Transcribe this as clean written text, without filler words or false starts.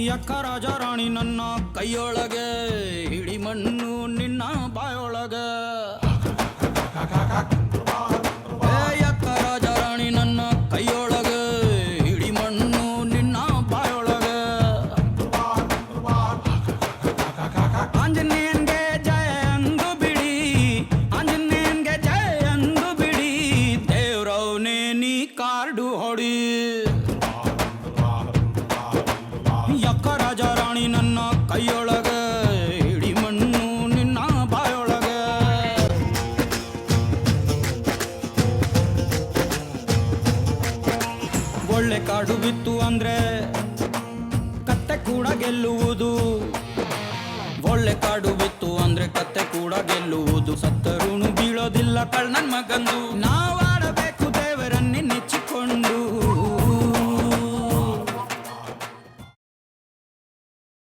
ಯಕ್ಕ ರಾಜ ರಾಣಿ ನನ್ನ ಕೈಯೊಳಗೆ ಹಿಡಿ ಮಣ್ಣು ನಿನ್ನ ಬಾಯೊಳಗೆ ಯಕ್ಕ ರಾಜ ರಾಣಿ ನನ್ನ ಕೈಯೊಳಗೆ ಹಿಡಿ ಮಣ್ಣು ನಿನ್ನ ಬಾಯೊಳಗೆ ಆಂಜನೇಯನ್ಗೆ ಜಯ ಅಂದು ಬಿಡಿ ಆಂಜನೇಯನ್ಗೆ ಜಯ ಅಂದು ಬಿಡಿ ದೇವ್ರವನೇ ನೀ ಕಾರ್ಡು ಹೊಡಿ ಯಕ್ಕ ರಾಜ ರಾಣಿ ನನ್ನ ಕೈಯೊಳಗೆ ಹಿಡಿ ಮಣ್ಣು ನಿನ್ನ ಬಾಯೊಳಗೆ ಒಳ್ಳೆ ಕಾಡು ಬಿತ್ತು ಅಂದ್ರೆ ಕತ್ತೆ ಕೂಡ ಗೆಲ್ಲುವುದು ಒಳ್ಳೆ ಕಾಡು ಬಿತ್ತು ಅಂದ್ರೆ ಕತ್ತೆ ಕೂಡ ಗೆಲ್ಲುವುದು ಸತ್ತರುಣು ಬೀಳೋದಿಲ್ಲ ಕಳ್ಳನ್ ಮಗಂದು ನಾವ